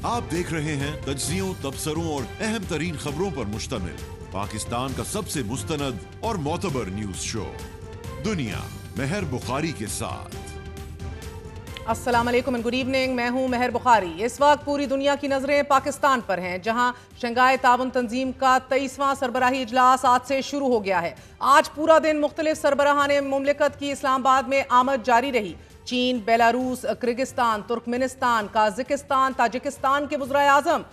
आप देख रहे हैं तज्जियों, तबसरों और अहम तरीन खबरों पर मुश्तमिल पाकिस्तान का सबसे मुस्तनद और मोतबर न्यूज शो दुनिया महर बुखारी के साथ। अस्सलाम वालेकुम एंड गुड इवनिंग। मैं हूं महर बुखारी। इस वक्त पूरी दुनिया की नजरें पाकिस्तान पर हैं, जहां शंघाई ताउन तंजीम का 23वां सरबराही इजलास आज से शुरू हो गया है। आज पूरा दिन मुख्तलिफ सरबराहाने मुमलिकत की इस्लामाबाद में आमद जारी रही। चीन, Belarus, Kyrgyzstan, Turkmenistan, Kazakhstan, Tajikistan के वज़ीर-ए-आज़म,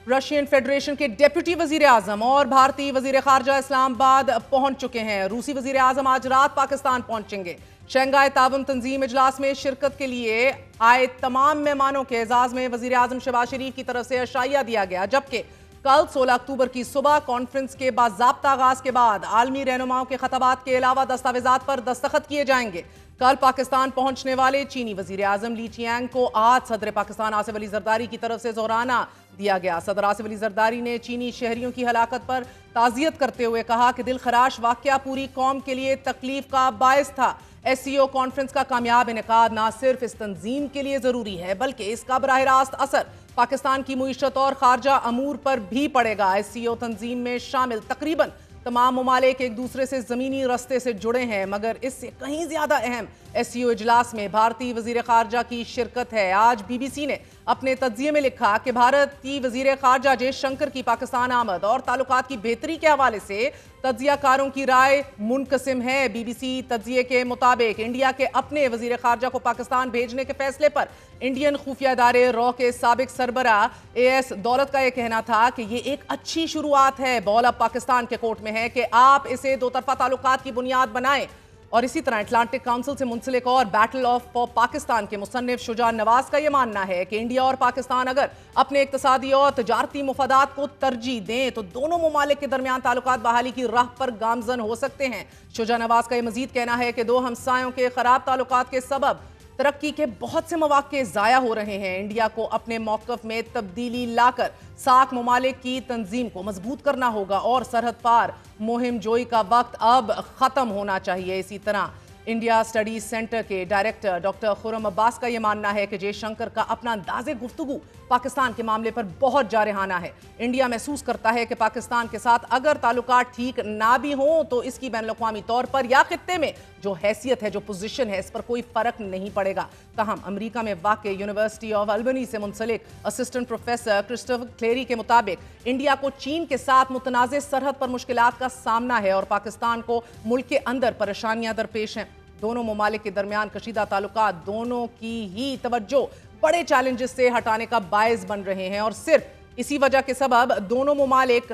रशियन फेडरेशन के डेप्यूटी वजीर आजम और भारतीय वजीर खारजा इस्लामाबाद पहुंच चुके हैं। रूसी वजीर आजम आज रात पाकिस्तान पहुंचेंगे। शंघाई ताउन तंजीम इजलास में शिरकत के लिए आए तमाम मेहमानों के एजाज में वजीर आजम शहबाज शरीफ की तरफ से अशाइया दिया गया, जबकि कल 16 अक्टूबर की सुबह कॉन्फ्रेंस के बाज़ाब्ता आगाज के बाद आलमी रहनुमाओं के खताबात के अलावा दस्तावेजात पर दस्तखत किए जाएंगे। कल पाकिस्तान पहुंचने वाले चीनी वजीर आजम ली चियांग को आज सदर पाकिस्तान आसिफ अली जरदारी की तरफ से जोराना दिया गया। सदर आसिफ अली जरदारी ने चीनी शहरियों की हलाकत पर ताज़ियत करते हुए कहा कि दिल खराश वाकया पूरी कौम के लिए तकलीफ का बायस था। SCO कॉन्फ्रेंस का कामयाब इनेकाद न सिर्फ इस तंजीम के लिए जरूरी है, बल्कि इसका बराह रास्त असर पाकिस्तान की मुईशत और खारजा अमूर पर भी पड़ेगा। SCO तंजीम में शामिल तकरीबन तमाम ममालिक एक दूसरे से जमीनी रस्ते से जुड़े हैं, मगर इससे कहीं ज्यादा अहम SCO इजलास में भारतीय वजीर खारजा की शिरकत है। आज BBC ने अपने तज्जिये में लिखा कि भारत की वजीर खारजा जयशंकर की पाकिस्तान आमद और ताल्लुकात की बेहतरी के हवाले से तज्जियाकारों की राय मुनकसिम है। BBC तज्जिये के मुताबिक इंडिया के अपने वजीर खारजा को पाकिस्तान भेजने के फैसले पर इंडियन खुफिया इदारे रॉ के साबिक सरबरा AS दौलत का यह कहना था कि यह एक अच्छी शुरुआत है। बॉल अब पाकिस्तान के कोर्ट में है कि आप इसे दो तरफा ताल्लुकात की बुनियाद बनाएं। और इसी तरह अटलांटिक काउंसिल से मुंसलिक और बैटल ऑफ फॉर पाकिस्तान के मुसन्निफ शुजान नवाज का यह मानना है कि इंडिया और पाकिस्तान अगर अपने इक्तसादी और तजारती मुफादात को तरजीह दें तो दोनों ममालिक के दरमियान ताल्लुकात बहाली की राह पर गामजन हो सकते हैं। शुजान नवाज का यह मजीद कहना है कि दो हमसायों के खराब ताल्लुकात के सबब तरक्की के बहुत से मौके ज़ाया हो रहे हैं। इंडिया को अपने मौक़िफ़ में तब्दीली लाकर साक ममालिक की तंजीम को मजबूत करना होगा और सरहद पार मुहिम जोई का वक्त अब ख़त्म होना चाहिए। इसी तरह इंडिया स्टडीज सेंटर के डायरेक्टर डॉक्टर खुर्रम अब्बास का यह मानना है कि जयशंकर का अपना अंदाज़े गुफ्तगू पाकिस्तान के मामले पर बहुत जारहाना है। इंडिया महसूस करता है कि पाकिस्तान के साथ अगर ताल्लुकात ठीक ना भी हों तो इसकी बैनुल-अक़वामी तौर पर या खित्ते में जो हैसियत है, जो पोजीशन है, इस पर कोई फर्क नहीं पड़ेगा। तहम अमेरिका में वाक़ यूनिवर्सिटी ऑफ अल्बनी से मुंसलिक असिस्टेंट प्रोफेसर क्रिस्टोफर क्लेरी के मुताबिक इंडिया को चीन के साथ मुतनाज़ सरहद पर मुश्किलात का सामना है और पाकिस्तान को मुल्क के अंदर परेशानियां दरपेश हैं। दोनों ममालिक के दरमियान कशीदा ताल्लुकात दोनों की ही तवज्जो बड़े चैलेंजेस से हटाने का बायस बन रहे हैं और सिर्फ इसी वजह के सबब दोनों ममालिक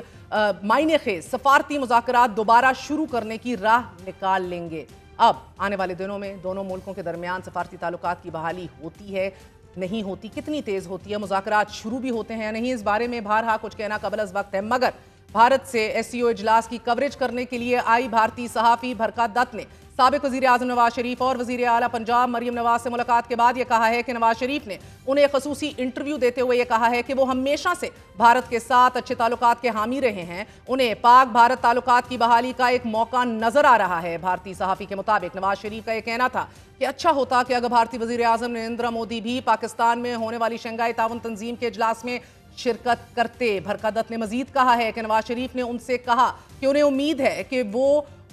मायने खेज सफारती मुज़ाकरात दोबारा शुरू करने की राह निकाल लेंगे। अब आने वाले दिनों में दोनों मुल्कों के दरमियान सफारती ताल्लुकात की बहाली होती है, नहीं होती, कितनी तेज होती है, मुज़ाकरात शुरू भी होते हैं या नहीं, इस बारे में बारहा कुछ कहना कबल अज़ वक्त है। मगर भारत से SCO इजलास की कवरेज करने के लिए आई भारतीय सहाफ़ी बरकत दत्त ने साबिक वज़ीर आज़म नवाज शरीफ और वज़ीर आला पंजाब मरियम नवाज से मुलाकात के बाद यह कहा है कि नवाज शरीफ ने उन्हें खसूसी इंटरव्यू देते हुए यह कहा है कि वो हमेशा से भारत के साथ अच्छे ताल्लुकात के हामी रहे हैं। उन्हें पाक भारत ताल्लुकात की बहाली का एक मौका नजर आ रहा है। भारतीय सहाफ़ी के मुताबिक नवाज शरीफ का यह कहना था कि अच्छा होता कि अगर भारतीय वज़ीर आज़म नरेंद्र मोदी भी पाकिस्तान में होने वाली शंघाई ताउन तंजीम के इजलास में शिरकत करते। बरकत दत्त ने मजीद कहा है कि नवाज शरीफ ने उनसे कहा कि उन्हें उम्मीद है कि वो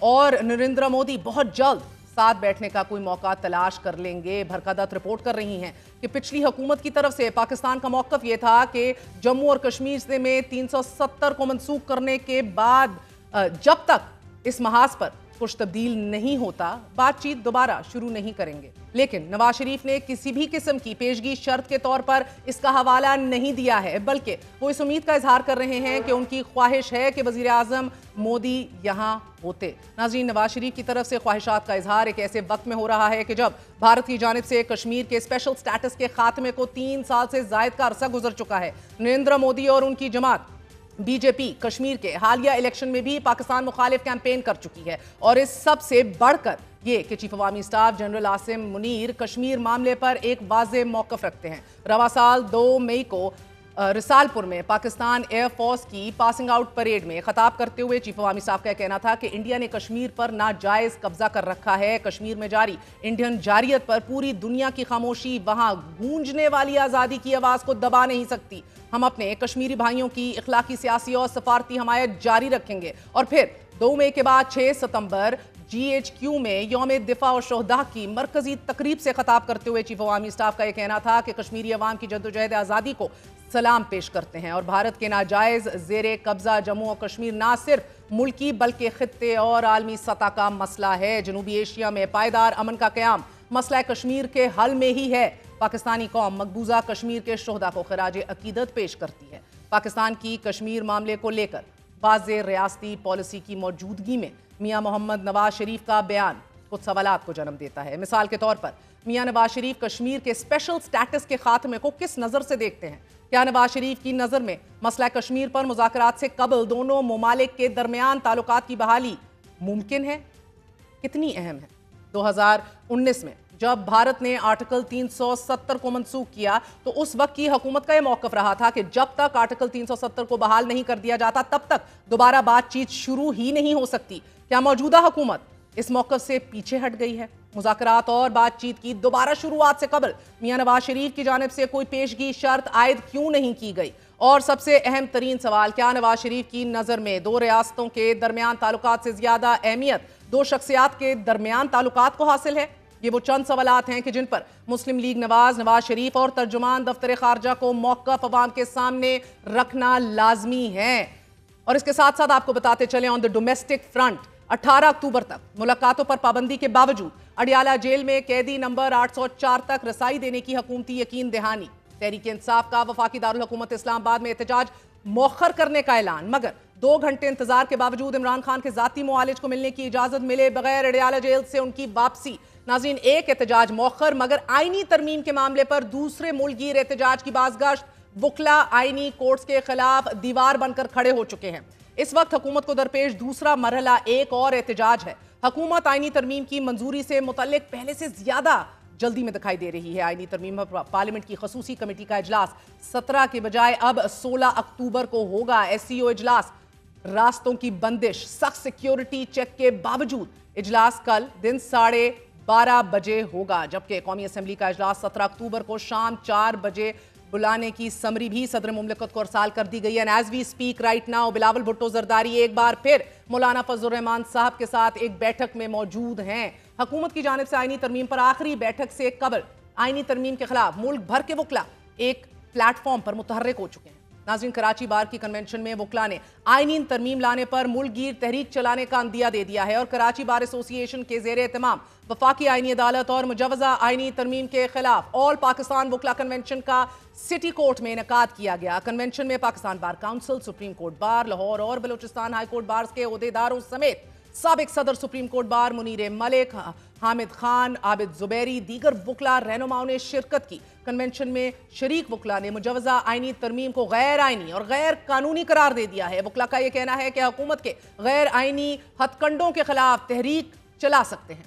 और नरेंद्र मोदी बहुत जल्द साथ बैठने का कोई मौका तलाश कर लेंगे। बरकत दत्त रिपोर्ट कर रही हैं कि पिछली हुकूमत की तरफ से पाकिस्तान का मौक़िफ़ ये था कि जम्मू और कश्मीर से में 370 को मनसूख करने के बाद जब तक इस महाज पर कुछ तब्दील नहीं होता बातचीत दोबारा शुरू नहीं करेंगे। लेकिन नवाज शरीफ ने किसी भी किस्म की पेशगी शर्त के तौर पर इसका हवाला नहीं दिया है, बल्कि वो इस उम्मीद का इजहार कर रहे हैं कि उनकी ख्वाहिश है कि वज़ीर आज़म मोदी यहाँ होते। नाज़रीन, नवाज शरीफ की तरफ से ख्वाहिशात का इजहार एक ऐसे वक्त में हो रहा है कि जब भारत की जानिब से कश्मीर के स्पेशल स्टेटस के खात्मे को 3 साल से जायद का अरसा गुजर चुका है। नरेंद्र मोदी और उनकी जमात BJP कश्मीर के हालिया इलेक्शन में भी पाकिस्तान मुखालिफ कैंपेन कर चुकी है और इस सब से बढ़कर ये कि चीफ अवामी स्टाफ जनरल आसिम मुनीर कश्मीर मामले पर एक वाज़ेह मौक़िफ़ रखते हैं। रवा साल 2 मई को रिसालपुर में पाकिस्तान एयरफोर्स की पासिंग आउट परेड में खिताब करते हुए चीफ अवामी स्टाफ का कहना था कि इंडिया ने कश्मीर पर नाजायज कब्जा कर रखा है। कश्मीर में जारी इंडियन जारियत पर पूरी दुनिया की खामोशी वहां गूंजने वाली आजादी की आवाज को दबा नहीं सकती। हम अपने कश्मीरी भाइयों की इखलाकी, सियासी और सफारती हमायत जारी रखेंगे। और फिर 2 मई के बाद 6 सितंबर GHQ में यौम दिफा और शोहदा की मरकजी तकरीब से खिताब करते हुए चीफ अवामी स्टाफ का यह कहना था कि कश्मीरी अवाम की जद्दोजहद आज़ादी को सलाम पेश करते हैं और भारत के नाजायज जेर कब्जा जम्मू और कश्मीर ना सिर्फ मुल्की बल्कि खित्ते और आलमी सतह का मसला है। जनूबी एशिया में पायदार अमन का क़याम मसला कश्मीर के हल में ही है। पाकिस्तानी कौम मकबूजा कश्मीर के शोहदा को खराज अकीदत पेश करती है। पाकिस्तान की कश्मीर मामले को लेकर वाज़ेह रियासती पॉलिसी की मौजूदगी में मियां मोहम्मद नवाज शरीफ का बयान कुछ सवालात को जन्म देता है। मिसाल के तौर पर मियां नवाज शरीफ कश्मीर के स्पेशल स्टेटस के खात्मे को किस नज़र से देखते हैं? क्या नवाज शरीफ की नज़र में मसला कश्मीर पर मुज़ाकरात से कबल दोनों ममालिक के दरमियान ताल्लुकात की बहाली मुमकिन है? कितनी अहम है? 2019 में जब भारत ने आर्टिकल 370 को मंसूख किया तो उस वक्त की हुकूमत का यह मौक़िफ़ रहा था कि जब तक आर्टिकल 370 को बहाल नहीं कर दिया जाता तब तक दोबारा बातचीत शुरू ही नहीं हो सकती। क्या मौजूदा हुकूमत इस मौक़िफ़ से पीछे हट गई है? मुज़ाकरात और बातचीत की दोबारा शुरुआत से कबल मियां नवाज शरीफ की जानिब से कोई पेशगी शर्त आयद क्यों नहीं की गई? और सबसे अहम तरीन सवाल, क्या नवाज शरीफ की नज़र में 2 रियासतों के दरमियान ताल्लुकात से ज़्यादा अहमियत 2 शख्सियात के दरमियान ताल्लुकात को हासिल है? ये वो चंद सवालात हैं कि जिन पर मुस्लिम लीग नवाज शरीफ और तर्जुमान दफ्तर खारजा को मौक़िफ़ अवाम के सामने रखना लाजमी है। और इसके साथ साथ आपको बताते चले, ऑन द डोमेस्टिक फ्रंट 18 अक्टूबर तक मुलाकातों पर पाबंदी के बावजूद अडियाला जेल में कैदी नंबर 804 तक रसाई देने की हुकूमती यकीन दहानी। तहरीक इंसाफ का वफाकी दारुल हुकूमत इस्लामाबाद में एहतजाज मौखर करने का ऐलान, मगर 2 घंटे इंतजार के बावजूद इमरान खान के जाती मुआलिज को मिलने की इजाजत मिले बगैर अडियाला जेल से उनकी वापसी। नाज़रीन, एक एहतजाज मौखर, मगर आईनी तरमीम के मामले पर दूसरे मुल्कगीर एहतजाज की बाज़गश्त। वुकला आईनी कोर्ट्स के खिलाफ दीवार बनकर खड़े हो चुके हैं। इस वक्त हुकूमत को दरपेश दूसरा मरहला एक और एहतजाज है। हुकूमत आईनी तरमीम की मंजूरी से मुतल्लिक पहले से ज्यादा जल्दी में दिखाई दे रही है। आईनी तरमीम पर पार्लियामेंट की खसूसी कमेटी का इजलास 17 के बजाय अब 16 अक्टूबर को होगा। SCO इजलास, रास्तों की बंदिश, सख्त सिक्योरिटी चेक के बावजूद इजलास कल दिन 12:30 बजे होगा, जबकि कौमी असम्बली का इजलास 17 अक्टूबर को शाम 4 बजे बुलाने की समरी भी सदर मुमलिकत को अरसाल कर दी गई है। As we speak right now Bilawal Bhutto Zardari एक बार फिर मौलाना फजलुर रहमान साहब के साथ एक बैठक में मौजूद हैं। हुकूमत की जानिब से आईनी तरमीम पर आखिरी बैठक से कबल आईनी तरमीम के खिलाफ मुल्क भर के वकला एक प्लेटफॉर्म पर मुतहर्रिक हो चुके हैं। नाज़रीन, कराची बार की कन्वेंशन में वकला ने आईनी तरमीम लाने पर मुल्कगीर तहरीक चलाने का अंदिया दे दिया है और कराची बार एसोसिएशन के जेर एहतमाम वफाकी आईनी अदालत और मुजवजा आईनी तरमीम के खिलाफ ऑल पाकिस्तान वकला कन्वेंशन का सिटी कोर्ट में इनेकाद किया गया। कन्वेंशन में Pakistan bar council, supreme court bar, Lahore और बलोचिस्तान हाई कोर्ट बार के ओहदेदारों समेत साबिक सदर सुप्रीम कोर्ट बार मुनीर मलिक, हामिद खान, आबिद जुबैरी, दीगर वकला रहनुमाओं ने शिरकत की। कन्वेंशन में शरीक वकला ने मुजवजा आईनी तरमीम को गैर आईनी और गैर कानूनी करार दे दिया है। वकला का यह कहना है कि हुकूमत के गैर आईनी हथकंडों के खिलाफ तहरीक चला सकते हैं।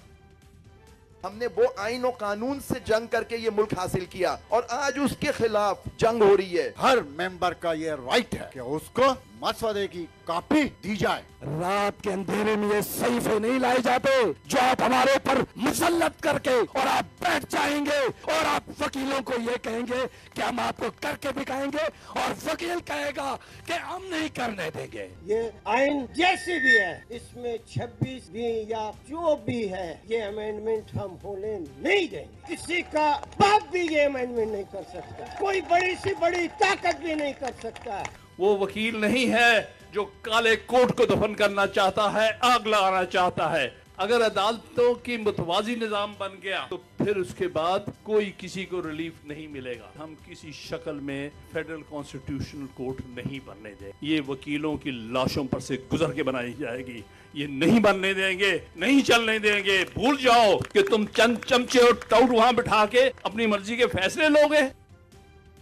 हमने वो आईन और कानून से जंग करके ये मुल्क हासिल किया और आज उसके खिलाफ जंग हो रही है। हर मेंबर का ये राइट है कि उसको मसवदे की कॉपी दी जाए। रात के अंधेरे में ये सहीफे नहीं लाए जाते जो आप हमारे ऊपर मुसल्लत करके और आप बैठ जाएंगे और आप वकीलों को ये कहेंगे कि हम आपको करके दिखाएंगे और वकील कहेगा कि हम नहीं करने देंगे। ये आइन जैसी भी है, इसमें 26 भी या जो भी है, ये अमेंडमेंट हम होने नहीं देंगे। किसी का बाप भी ये अमेंडमेंट नहीं कर सकता, कोई बड़ी सी बड़ी ताकत भी नहीं कर सकता। वो वकील नहीं है जो काले कोट को दफन करना चाहता है, आग लगाना चाहता है। अगर अदालतों की मुतवाजी निजाम बन गया तो फिर उसके बाद कोई किसी को रिलीफ नहीं मिलेगा। हम किसी शक्ल में फेडरल कॉन्स्टिट्यूशनल कोर्ट नहीं बनने दें। ये वकीलों की लाशों पर से गुजर के बनाई जाएगी, ये नहीं बनने देंगे, नहीं चलने देंगे। भूल जाओ कि तुम चंद चमचे और टाउट वहां बिठा के अपनी मर्जी के फैसले लोगे।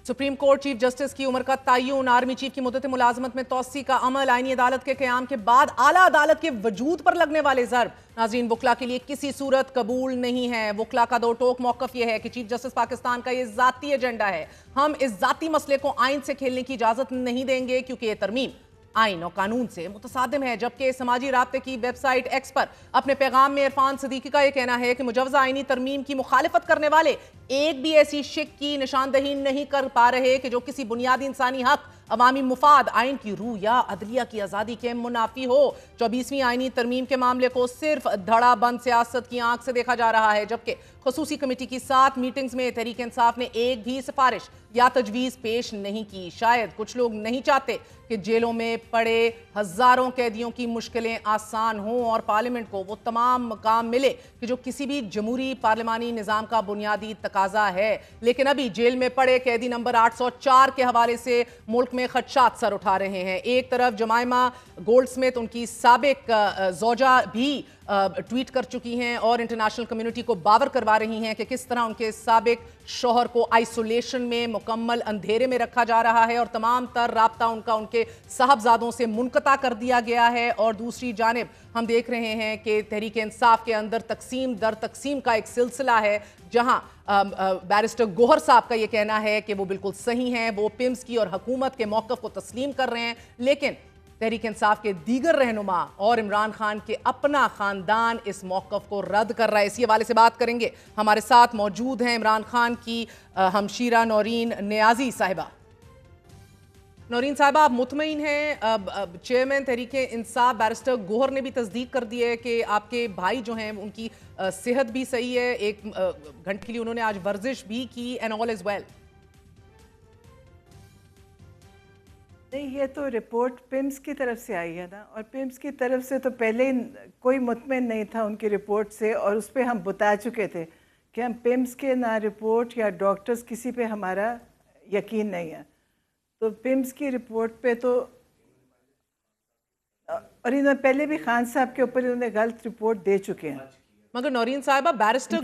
सुप्रीम कोर्ट चीफ जस्टिस की उम्र का तयन, आर्मी चीफ की मुद्दत मुलाजमत में तोसी का अमल, आईनी अदालत के क़याम के बाद आला अदालत के वजूद पर लगने वाले ज़र्ब। नाज़रीन, वकला के लिए किसी सूरत कबूल नहीं है। वकला का दो टोक मौक़िफ़ यह है कि चीफ जस्टिस पाकिस्तान का यह ज़ाती एजेंडा है। हम इस ज़ाती मसले को आइन से खेलने की इजाज़त नहीं देंगे क्योंकि यह तरमीम आइन और कानून से मुतसादिम है। जबकि समाजी राब्ते की वेबसाइट एक्स पर अपने पैगाम में इरफान सदीकी का यह कहना है कि मुजवजा आइनी तरमीम की मुखालिफत करने वाले एक भी ऐसी शिक की निशानदही नहीं कर पा रहे कि जो किसी बुनियादी इंसानी हक, अवामी मुफाद, आइन की रूह या अदलिया की आज़ादी के मुनाफी हो। 24वीं आइनी तरमीम के मामले को सिर्फ धड़ाबंद सियासत की आंख से देखा जा रहा है, जबकि खसूसी कमेटी की 7 मीटिंग्स में तहरीक इंसाफ ने एक भी सिफारिश या तजवीज़ पेश नहीं की। शायद कुछ लोग नहीं चाहते कि जेलों में पड़े हज़ारों कैदियों की मुश्किलें आसान हों और पार्लियामेंट को वो तमाम मकाम मिले कि जो किसी भी जमहूरी पार्लिमानी निज़ाम का बुनियादी तकाजा है। लेकिन अभी जेल में पड़े कैदी नंबर 804 के हवाले से मुल्क में खदशात सर उठा रहे हैं। एक तरफ जमाइमा गोल्डस्मिथ, उनकी साबिक ज़ौजा भी ट्वीट कर चुकी हैं और इंटरनेशनल कम्युनिटी को बावर करवा रही हैं कि किस तरह उनके साबिक शौहर को आइसोलेशन में मुकम्मल अंधेरे में रखा जा रहा है और तमाम तर राब्ता उनका उनके साहबजादों से मुनक़ता कर दिया गया है। और दूसरी जानिब हम देख रहे हैं कि तहरीक इंसाफ के अंदर तकसीम दर तकसीम का एक सिलसिला है, जहां बैरिस्टर गोहर साहब का यह कहना है कि वो बिल्कुल सही हैं, वो पिम्स की और हुकूमत के मौक़िफ़ को तस्लीम कर रहे हैं, लेकिन तहरीक इंसाफ के दीगर रहनुमा और इमरान खान के अपना ख़ानदान इस मौक़िफ़ को रद्द कर रहा है। इसी हवाले से बात करेंगे। हमारे साथ मौजूद हैं इमरान खान की हमशीरा नौरीन नियाज़ी साहिबा। नौरीन साहिबा, आप मुतमईन हैं? चेयरमैन तहरीक इंसाफ बैरिस्टर गोहर ने भी तस्दीक कर दी है कि आपके भाई जो हैं उनकी सेहत भी सही है। 1 घंटे के लिए उन्होंने आज वर्जिश भी की एंड ऑल इज़ वेल। नहीं, ये तो रिपोर्ट पिम्स की तरफ से आई है ना, और पिम्स की तरफ से तो पहले ही कोई मुतमिन नहीं था उनकी रिपोर्ट से, और उस पर हम बता चुके थे कि हम पिम्स के ना रिपोर्ट या डॉक्टर्स किसी पे हमारा यकीन नहीं है। तो पिम्स की रिपोर्ट पे तो, और इन्होंने पहले भी खान साहब के ऊपर इन्होंने गलत रिपोर्ट दे चुके हैं। मगर नौरीन साहिबा, बैरिस्टर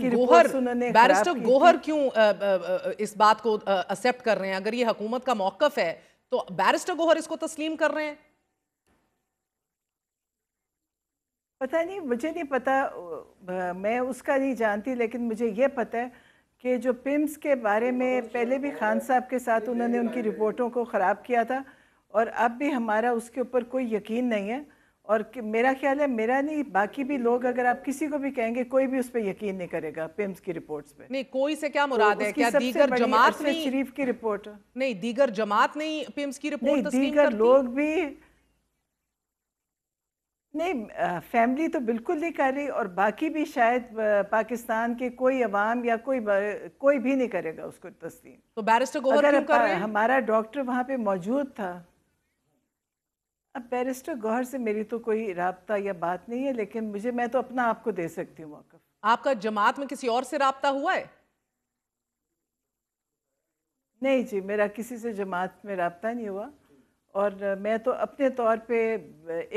गोहर क्यों इस बात को एक्सेप्ट कर रहे हैं? अगर ये हुकूमत का मौक़िफ़ है तो बैरिस्टर गोहर इसको तस्लीम कर रहे हैं? पता नहीं, मुझे नहीं पता, मैं उसका नहीं जानती, लेकिन मुझे ये पता है कि जो पिम्स के बारे में पहले भी खान साहब के साथ उन्होंने उनकी रिपोर्टों को ख़राब किया था, और अब भी हमारा उसके ऊपर कोई यकीन नहीं है। और मेरा ख्याल है, मेरा नहीं, बाकी भी लोग, अगर आप किसी को भी कहेंगे, कोई भी उस पर यकीन नहीं करेगा पिम्स की रिपोर्ट्स पे। नहीं, कोई से क्या मुराद है? क्या दीगर जमात नहीं? शरीफ की रिपोर्ट नहीं, दीगर जमात नहीं पिम्स की रिपोर्ट नहीं, दीगर लोग भी नहीं, फैमिली तो बिल्कुल नहीं कर रही, और बाकी भी शायद पाकिस्तान के कोई अवाम या कोई भी नहीं करेगा उसको तस्लीम। तो बैरिस्टर गोहर क्यों कर रहे हैं? हमारा डॉक्टर वहाँ पे मौजूद था। अब बैरिस्टर गौहर से मेरी तो कोई राब्ता या बात नहीं है, लेकिन मैं तो अपना आपको दे सकती हूँ मौक़िफ़। आपका जमात में किसी और से राब्ता हुआ है? नहीं जी, मेरा किसी से जमात में राब्ता नहीं हुआ, और मैं तो अपने तौर पे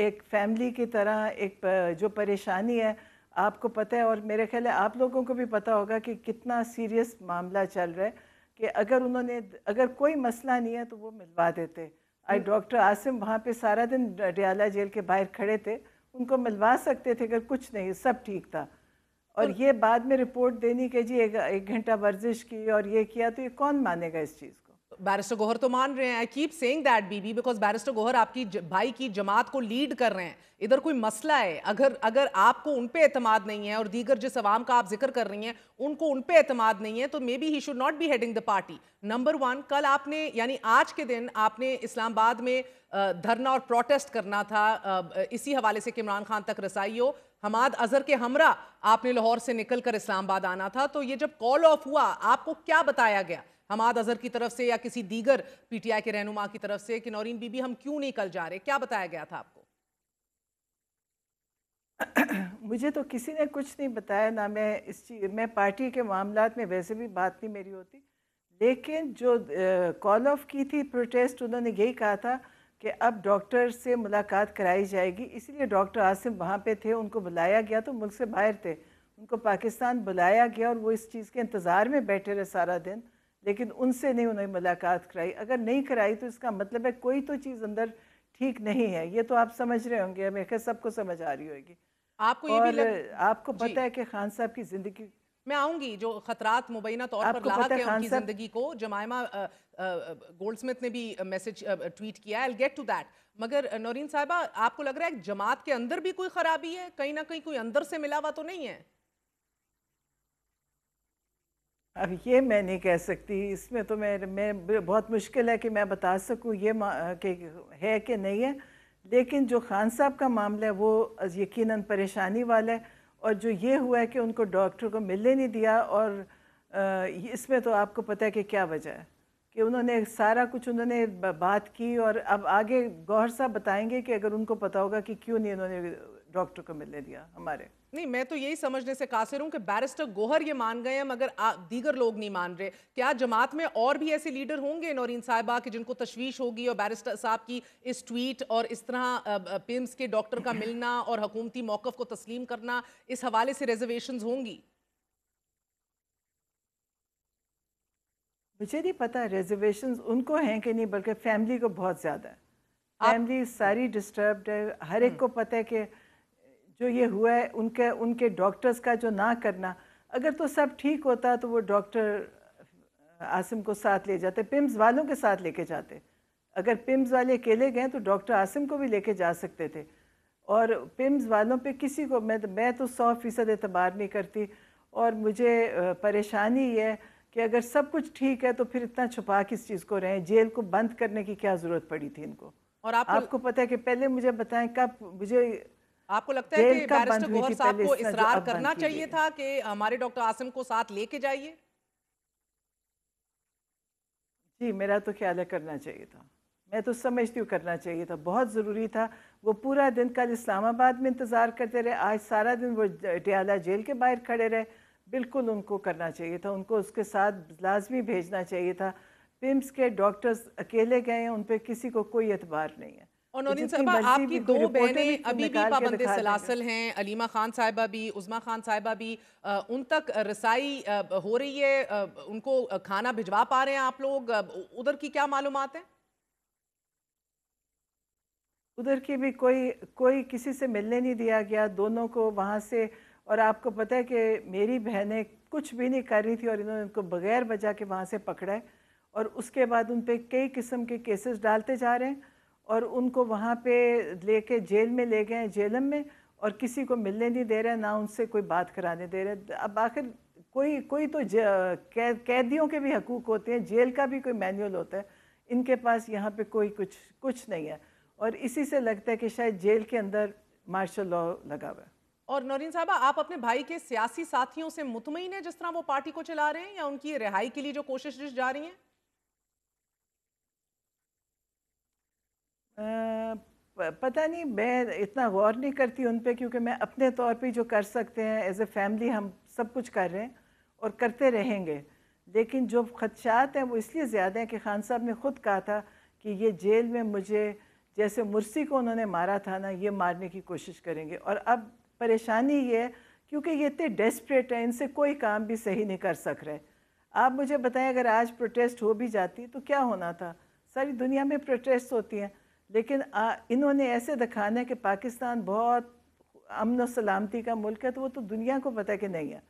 एक फैमिली की तरह, एक जो परेशानी है आपको पता है, और मेरे ख्याल है आप लोगों को भी पता होगा कि कितना सीरियस मामला चल रहा है, कि अगर कोई मसला नहीं है तो वो मिलवा देते। डॉक्टर आसिम वहाँ पे सारा दिन रियाला जेल के बाहर खड़े थे, उनको मिलवा सकते थे अगर कुछ नहीं, सब ठीक था। और ये बाद में रिपोर्ट देनी कि जी 1 घंटा वर्जिश की और ये किया, तो ये कौन मानेगा इस चीज़ को? बैरिस्टर गोहर तो मान रहे हैं। I keep saying that Bibi because barrister Gohar आपकी भाई की जमात को लीड कर रहे हैं। इधर कोई मसला है, अगर आपको उन पे एतमाद नहीं है और दीगर जिस अवाम का आप जिक्र कर रही हैं उनको उन पे एतमाद नहीं है, तो may be he should not be heading the party. Number 1, कल आपने, यानी आज के दिन आपने इस्लामाबाद में धरना और प्रोटेस्ट करना था इसी हवाले से कि इमरान खान तक रसाई हो। हमाद अजहर के हमरा आपने लाहौर से निकल कर इस्लामाबाद आना था, तो ये जब कॉल ऑफ हुआ आपको क्या बताया गया हमाद अजहर की तरफ से या किसी दीगर पीटीआई के रहनुमा की तरफ से कि नौरीन बीबी हम क्यों नहीं कल जा रहे? क्या बताया गया था आपको? मुझे तो किसी ने कुछ नहीं बताया, ना मैं पार्टी के मामलात में वैसे भी बात नहीं मेरी होती, लेकिन जो कॉल ऑफ की थी प्रोटेस्ट, उन्होंने यही कहा था कि अब डॉक्टर से मुलाकात कराई जाएगी, इसलिए डॉक्टर आसिम वहाँ पे थे, उनको बुलाया गया, तो मुल्क से बाहर थे, उनको पाकिस्तान बुलाया गया और वो इस चीज़ के इंतज़ार में बैठे रहे सारा दिन लेकिन उनसे नहीं उन्होंने मुलाकात कराई। अगर नहीं कराई तो इसका मतलब है कोई तो चीज़ अंदर ठीक नहीं है। ये तो आप समझ रहे होंगे, मैं सबको समझ आ रही होगी। आपको ये भी आपको पता है कि खान साहब की ज़िंदगी, मैं आऊंगी, जो खतरात मुबैना तौर पर लाहक है उनकी जिंदगी को, जमायमा गोल्डस्मिथ ने भी मैसेज ट्वीट किया, आई गेट टू दैट। मगर नौरीन साहिबा, आपको लग रहा है जमात के अंदर भी कोई खराबी है, कहीं ना कहीं कोई अंदर से मिला हुआ तो नहीं है? अब ये मैं नहीं कह सकती, इसमें तो मैं बहुत मुश्किल है कि मैं बता सकूं ये कि है कि नहीं है। लेकिन जो खान साहब का मामला है वो यकीनन परेशानी वाला है, और जो ये हुआ है कि उनको डॉक्टर को मिलने नहीं दिया, और इसमें तो आपको पता है कि क्या वजह है कि उन्होंने सारा कुछ उन्होंने बात की, और अब आगे गौहर साहब बताएंगे कि अगर उनको पता होगा कि क्यों नहीं उन्होंने डॉक्टर को मिलने दिया हमारे। नहीं, मैं तो यही समझने से कासिर हूं कि बैरिस्टर गोहर ये मान गए हैं मगर दीगर लोग नहीं मान रहे। क्या जमात में और भी ऐसे लीडर होंगे नौरीन साहिबा कि जिनको तशवीश होगी, और बैरिस्टर साहब की इस ट्वीट और इस तरह पिम्स के डॉक्टर का मिलना और हुकूमती मौक़िफ़ को तस्लीम करना, इस हवाले से रिजर्वेशंस होंगी? मुझे नहीं पता रिजर्वेशंस उनको हैं कि नहीं, बल्कि फैमिली को बहुत ज़्यादा है। फैमिली सारी डिस्टर्ब्ड है। हर एक को पता है कि जो ये हुआ है उनके डॉक्टर्स का जो ना करना, अगर तो सब ठीक होता तो वो डॉक्टर आसिम को साथ ले जाते, पिम्स वालों के साथ लेके जाते। अगर पिम्स वाले अकेले गए तो डॉक्टर आसिम को भी लेके जा सकते थे। और पिम्स वालों पे किसी को मैं तो 100% एतबार नहीं करती। और मुझे परेशानी ये है कि अगर सब कुछ ठीक है तो फिर इतना छुपा किस चीज़ को रहे? जेल को बंद करने की क्या ज़रूरत पड़ी थी इनको? और आपको पता है कि पहले मुझे बताएं कब मुझे, आपको लगता है कि बैरिस्टर गोहर साहब को इसरार करना चाहिए था कि हमारे डॉक्टर आसिम को साथ लेके जाइए? जी, मेरा तो ख्याल है करना चाहिए था। मैं तो समझती हूँ करना चाहिए था, बहुत ज़रूरी था। वो पूरा दिन कल इस्लामाबाद में इंतज़ार करते रहे, आज सारा दिन वो टियाला जेल के बाहर खड़े रहे। बिल्कुल उनको करना चाहिए था, उनको उसके साथ लाजमी भेजना चाहिए था। पिम्स के डॉक्टर्स अकेले गए हैं, उन पर किसी को कोई एतबार नहीं है। और नौरीन साहिबा, आपकी दो बहनें अभी भी पाबंदे सलासल हैं, अलीमा खान साहिबा भी, उज़मा खान साहिबा भी, उन तक रसाई हो रही है, उनको खाना भिजवा पा रहे हैं आप लोग? उधर की क्या मालूमात है? उधर की भी कोई किसी से मिलने नहीं दिया गया दोनों को वहाँ से। और आपको पता है कि मेरी बहनें कुछ भी नहीं कर रही थी और इन्होंने उनको बगैर वजह के वहाँ से पकड़ा है, और उसके बाद उन पे कई किस्म के केसेस डालते जा रहे हैं, और उनको वहाँ पे लेके जेल में ले गए हैं, जेलम में, और किसी को मिलने नहीं दे रहे, ना उनसे कोई बात कराने दे रहे। अब आखिर कोई तो कैदियों के भी हकूक़ होते हैं, जेल का भी कोई मैनुअल होता है, इनके पास यहाँ पे कोई कुछ नहीं है। और इसी से लगता है कि शायद जेल के अंदर मार्शल लॉ लगा हुआ है। और नौरीन साहबा, आप अपने भाई के सियासी साथियों से मुतमईन हैं जिस तरह वो पार्टी को चला रहे हैं, या उनकी रिहाई के लिए जो कोशिश जा रही हैं? पता नहीं, मैं इतना गौर नहीं करती उन पे, क्योंकि मैं अपने तौर पे जो कर सकते हैं एज ए फैमिली हम सब कुछ कर रहे हैं और करते रहेंगे। लेकिन जो खदशात हैं वो इसलिए ज़्यादा हैं कि खान साहब ने ख़ुद कहा था कि ये जेल में मुझे जैसे मुर्सी को उन्होंने मारा था ना, ये मारने की कोशिश करेंगे। और अब परेशानी ये है क्योंकि ये इतने डेस्परेट हैं, इनसे कोई काम भी सही नहीं कर सक रहे। आप मुझे बताएं, अगर आज प्रोटेस्ट हो भी जाती तो क्या होना था? सारी दुनिया में प्रोटेस्ट होती हैं, लेकिन इन्होंने ऐसे दिखाना है कि पाकिस्तान बहुत अमन और सलामती का मुल्क है, तो वो तो दुनिया को पता है कि नहीं है।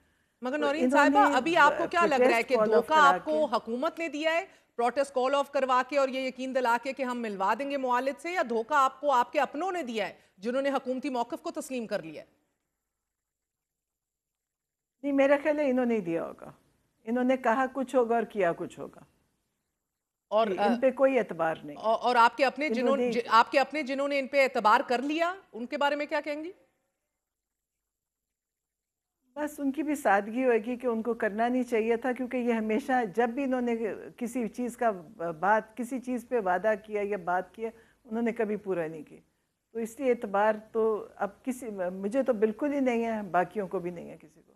मगर नौरीन साहिबा, अभी आपको क्या लग रहा है कि धोखा आपको हुकूमत ने दिया है प्रोटेस्ट कॉल ऑफ करवा के और ये यकीन दिला के कि हम मिलवा देंगे मुआलिद से, या धोखा आपको आपके अपनों ने दिया है जिन्होंने हुकूमती मौक़िफ़ को तस्लीम कर लिया है? नहीं, मेरा ख्याल है इन्होंने ही दिया होगा। इन्होंने कहा कुछ होगा और किया कुछ होगा, और इन पे कोई एतबार नहीं। और आपके अपने जिन्होंने इन पे एतबार कर लिया, उनके बारे में क्या कहेंगी? बस उनकी भी सादगी होगी कि उनको करना नहीं चाहिए था, क्योंकि ये हमेशा जब भी इन्होंने किसी चीज़ पे वादा किया या बात किया, उन्होंने कभी पूरा नहीं की। तो इसलिए एतबार तो अब मुझे तो बिल्कुल ही नहीं है, बाकियों को भी नहीं है किसी को।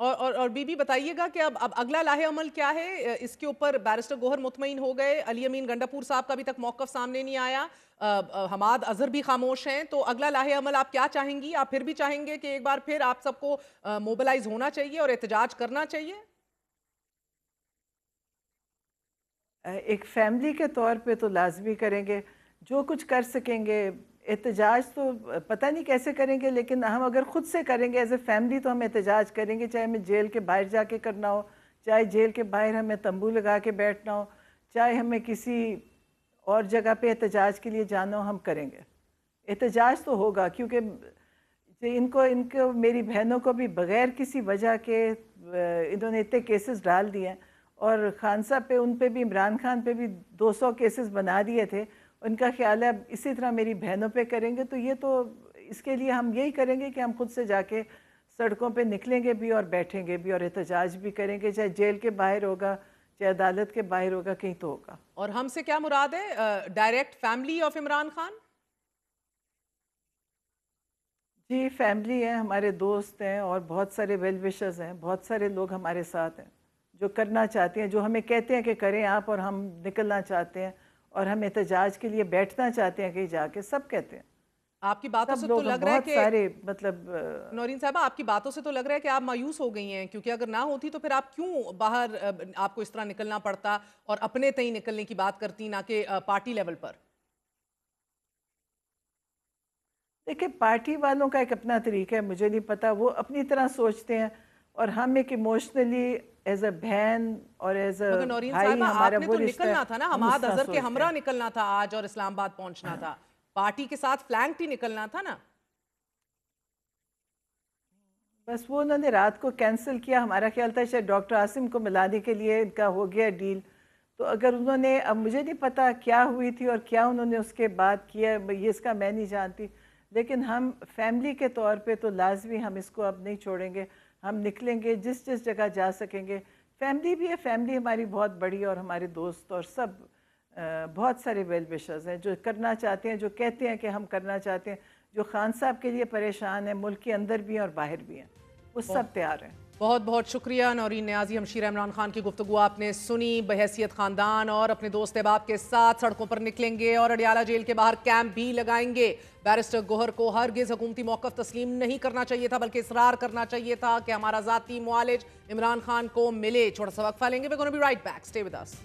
और बीबी बताइएगा कि अब अगला लाहे अमल क्या है? इसके ऊपर बैरिस्टर गोहर मुतमईन हो गए, अली अमीन गंडापुर साहब का अभी तक मौक़िफ़ सामने नहीं आया, हमाद अजहर भी खामोश हैं, तो अगला लाहे अमल आप क्या चाहेंगी? आप फिर भी चाहेंगे कि एक बार फिर आप सबको मोबिलाइज होना चाहिए और एहतजाज करना चाहिए? एक फैमिली के तौर पे तो लाजमी करेंगे, जो कुछ कर सकेंगे। एहतजाज तो पता नहीं कैसे करेंगे, लेकिन हम अगर ख़ुद से करेंगे एज ए फैमिली तो हम एहतजाज करेंगे, चाहे हमें जेल के बाहर जाके करना हो, चाहे जेल के बाहर हमें तंबू लगा के बैठना हो, चाहे हमें किसी और जगह पे एहतजाज के लिए जाना हो, हम करेंगे। एहतजाज तो होगा, क्योंकि इनको मेरी बहनों को भी बग़ैर किसी वजह के इन्होंने इतने केसेस डाल दिए हैं, और खान साहब पे, उन पे भी, इमरान खान पे भी 200 केसेस बना दिए थे। उनका ख्याल है अब इसी तरह मेरी बहनों पे करेंगे, तो ये तो इसके लिए हम यही करेंगे कि हम खुद से जाके सड़कों पे निकलेंगे भी और बैठेंगे भी और एहतजाज भी करेंगे, चाहे जेल के बाहर होगा, चाहे अदालत के बाहर होगा, कहीं तो होगा। और हमसे क्या मुराद है? Direct family of Imran Khan? जी, फैमिली है, हमारे दोस्त हैं और बहुत सारे वेल विशर्स हैं, बहुत सारे लोग हमारे साथ हैं जो करना चाहते हैं, जो हमें कहते हैं कि करें आप, और हम निकलना चाहते हैं और हम एहतजाज के लिए बैठना चाहते हैं कहीं जाके, सब कहते हैं। आपकी बातों से तो लग रहा है कि सारे मतलब नौरीन साहबा, आपकी बातों से तो लग रहा है कि आप मायूस हो गई हैं, क्योंकि अगर ना होती तो फिर आप क्यों बाहर आपको इस तरह निकलना पड़ता और अपने तय निकलने की बात करती, ना कि पार्टी लेवल पर। देखिए, पार्टी वालों का एक अपना तरीका है, मुझे नहीं पता, वो अपनी तरह सोचते हैं, और हम एक इमोशनली एज अ बहन और एज अ भाई हमारा वो रिश्ता निकलना था ना, हमाद अजहर के हमरा निकलना था आज और इस्लामाबाद पहुंचना था, पार्टी के साथ फ्लैंक ही निकलना था ना। बस वो उन्होंने रात को कैंसिल किया, हमारा ख्याल था शायद डॉक्टर आसिम को मिलाने के लिए इनका हो गया डील, तो अगर उन्होंने, अब मुझे नहीं पता क्या हुई थी और क्या उन्होंने उसके बाद किया, ये इसका मैं नहीं जानती, लेकिन हम फैमिली के तौर पे तो लाजमी हम इसको अब नहीं छोड़ेंगे, हम निकलेंगे जिस जिस जगह जा सकेंगे। फैमिली भी है, फैमिली हमारी बहुत बड़ी, और हमारे दोस्त और सब बहुत सारे वेल विशर्स हैं जो करना चाहते हैं, जो कहते हैं कि हम करना चाहते हैं, जो खान साहब के लिए परेशान हैं, मुल्क के अंदर भी हैं और बाहर भी हैं, वो सब तैयार हैं। बहुत बहुत शुक्रिया नौरीन नियाज़ी, हमशीरा इमरान खान की गुफ्तगू आपने सुनी। बहैसियत ख़ानदान और अपने दोस्त अहबाब के साथ सड़कों पर निकलेंगे और अडियाला जेल के बाहर कैंप भी लगाएंगे। बैरिस्टर गोहर को हरगिज़ हुकूमती मौक़िफ़ तस्लीम नहीं करना चाहिए था, बल्कि इसरार करना चाहिए था कि हमारा ज़ाती मुआलिज इमरान खान को मिले। छोटा सा वक्फा लेंगे, we gonna be right back, stay with us.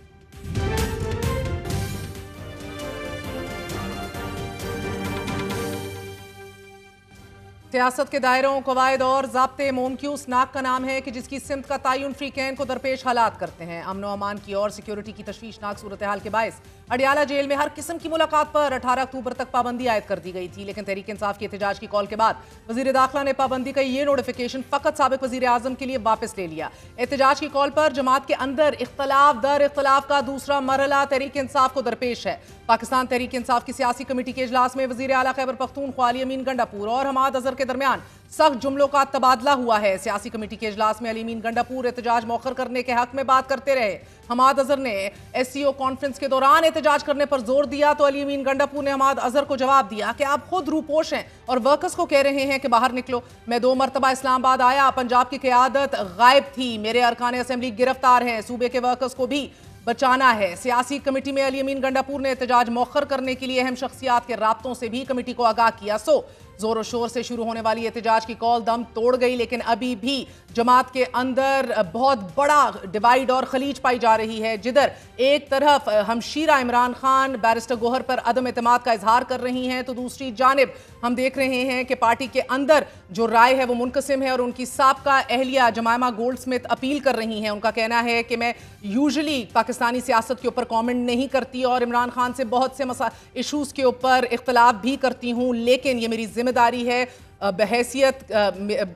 सियासत के दायरों, कवायद और ज़ाब्ते मोमकी उस नाक का नाम है कि जिसकी सिमत का तयन फ्रीकैन को दरपेश हालात करते हैं। अमन व अमान की और सिक्योरिटी की तशवीशनाक सूरत हाल के बायस अडियाला जेल में हर किस्म की मुलाकात पर 18 अक्टूबर तक पाबंदी आयद कर दी गई थी, लेकिन तहरीक इंसाफ की एहतजाज की कॉल के बाद वज़ीर दाखिला ने पाबंदी का ये नोटिफिकेशन फ़कत साबिक़ वज़ीर आज़म के लिए वापस ले लिया। एहतजाज की कॉल पर जमात के अंदर इख्तलाफ दर इख्तलाफ का दूसरा मरहला तहरीक इंसाफ को दरपेश है। पाकिस्तान तहरीक इंसाफ की सियासी कमेटी के इजलास में वज़ीर आला खैबर पख्तूनख्वा अली अमीन गंडापुर और हमाद अजहर के दरमियान सख्त जुमलों का तबादला हुआ है। सियासी कमेटी के इजलास में अली अमीन गंडापुर एहतजाज मौखर करने के हक में बात करते रहे। हमाद अजहर ने SCO कॉन्फ्रेंस के दौरान एहतजाज करने पर जोर दिया तो अली अमीन गंडापुर ने हमाद अजहर को जवाब दिया कि आप खुद रूपोश हैं और वर्कर्स को कह रहे हैं कि बाहर निकलो। मैं 2 मरतबा इस्लामाबाद आया, पंजाब की क़यादत गायब थी, मेरे अरकान असेंबली गिरफ्तार हैं, सूबे के वर्कर्स को भी बचाना है। सियासी कमेटी में अली अमीन गंडापुर ने एहतजाज मौखर करने के लिए अहम शख्सियात के राब्तों से भी कमेटी को आगाह किया। सो जोर शोर से शुरू होने वाली एहतजाज की कॉल दम तोड़ गई, लेकिन अभी भी जमात के अंदर बहुत बड़ा डिवाइड और खलीज पाई जा रही है। जिधर एक तरफ हमशीरा इमरान खान बैरिस्टर गोहर पर अदम एतमाद का इजहार कर रही हैं, तो दूसरी जानिब हम देख रहे हैं कि पार्टी के अंदर जो राय है वो मुनकसिम है और उनकी साबका अहलिया जमायमा गोल्डस्मिथ अपील कर रही हैं। उनका कहना है कि मैं यूजुअली पाकिस्तानी सियासत के ऊपर कॉमेंट नहीं करती और इमरान खान से बहुत से इशूज़ के ऊपर इख्तलाफ भी करती हूँ, लेकिन ये मेरी जिम्मेदारी है बहैसियत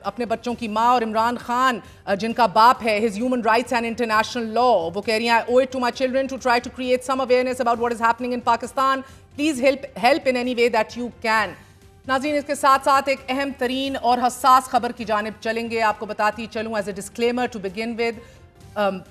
अपने बच्चों की माँ और इमरान खान जिनका बाप है, his human rights and international law. वो कह रही हैं, ओwe it to my children to try to create some awareness about what is happening in Pakistan. Please help in any way that you can. नाज़रीन, इसके साथ साथ एक अहम तरीन और हसास खबर की जानिब चलेंगे। आपको बताती चलूँ as a disclaimer to begin with,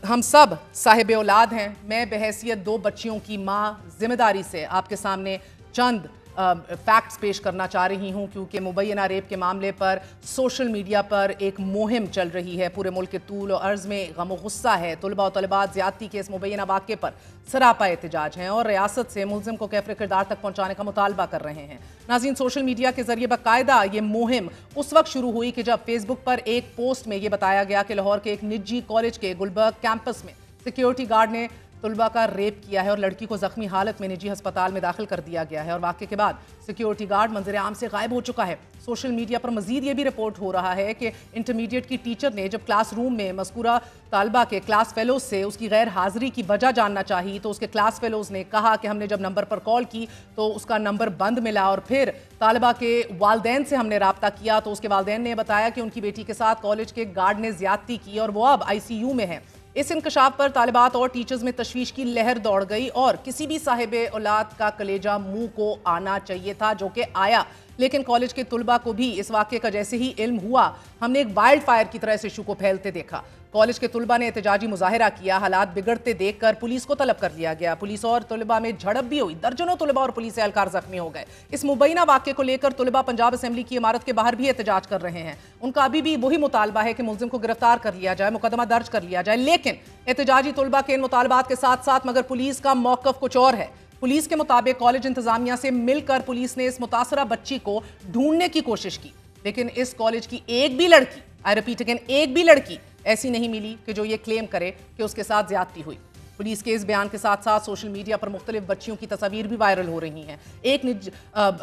हम सब साहिब औलाद हैं। मैं बहैसियत 2 बच्चियों की माँ जिम्मेदारी से आपके सामने चंद फैक्ट्स पेश करना चाह रही हूँ, क्योंकि मुबैना रेप के मामले पर सोशल मीडिया पर एक मुहिम चल रही है। पूरे मुल्क के तूल और अर्ज़ में गम गुस्सा है। तलबा और तलबात ज़्यादती के इस मुबैना वाक़े पर सरापा एहतजाज हैं और रियासत से मुलज़िम को कैफ़र किरदार तक पहुँचाने का मुतालबा कर रहे हैं। नाज़रीन, सोशल मीडिया के ज़रिए बाकायदा ये मुहिम उस वक्त शुरू हुई कि जब फेसबुक पर एक पोस्ट में ये बताया गया कि लाहौर के एक निजी कॉलेज के गुलबर्ग कैंपस में सिक्योरिटी गार्ड ने तुलबा का रेप किया है और लड़की को जख्मी हालत में निजी अस्पताल में दाखिल कर दिया गया है और वाक़े के बाद सिक्योरिटी गार्ड मंजर आम से गायब हो चुका है। सोशल मीडिया पर मजीद ये भी रिपोर्ट हो रहा है कि इंटरमीडिएट की टीचर ने जब क्लासरूम में मज़कूरा तालबा के क्लास फेलोज से उसकी गैर हाजिरी की वजह जानना चाहिए तो उसके क्लास फेलोज ने कहा कि हमने जब नंबर पर कॉल की तो उसका नंबर बंद मिला और फिर तालबा के वालदैन से हमने रब्ता किया तो उसके वालदैन ने बताया कि उनकी बेटी के साथ कॉलेज के गार्ड ने ज्यादती की और वो अब ICU में है। इस इंकशाफ पर तालिबात और टीचर्स में तशवीश की लहर दौड़ गई और किसी भी साहिबे औलाद का कलेजा मुंह को आना चाहिए था, जो कि आया। लेकिन कॉलेज के तुलबा को भी इस वाक़े का जैसे ही इल्म हुआ, हमने एक वाइल्ड फायर की तरह इस इशू को फैलते देखा। कॉलेज के तुलबा ने एहतजाजी मुजाहिरा किया। हालात बिगड़ते देखकर पुलिस को तलब कर लिया गया। पुलिस और तुलबा में झड़प भी हुई। दर्जनों तुलबा और पुलिस एहलकार जख्मी हो गए। इस मुबैना वाक़े को लेकर तुलबा पंजाब असेंबली की इमारत के बाहर भी एहतजाज कर रहे हैं। उनका अभी भी वही मुतालबा है कि मुलजिम को गिरफ्तार कर लिया जाए, मुकदमा दर्ज कर लिया जाए। लेकिन एहतजाजी तुलबा के इन मुतालबात के साथ साथ मगर पुलिस का मौक़िफ़ कुछ और है। पुलिस के मुताबिक कॉलेज इंतजामिया से मिलकर पुलिस ने इस मुतासरा बच्ची को ढूंढने की कोशिश की, लेकिन इस कॉलेज की एक भी लड़की, आई रिपीट अगेन, एक भी लड़की ऐसी नहीं मिली कि जो ये क्लेम करे कि उसके साथ ज्यादती हुई। पुलिस के इस बयान के साथ साथ सोशल मीडिया पर मुख्तलिफ बच्चियों की तस्वीर भी वायरल हो रही हैं। एक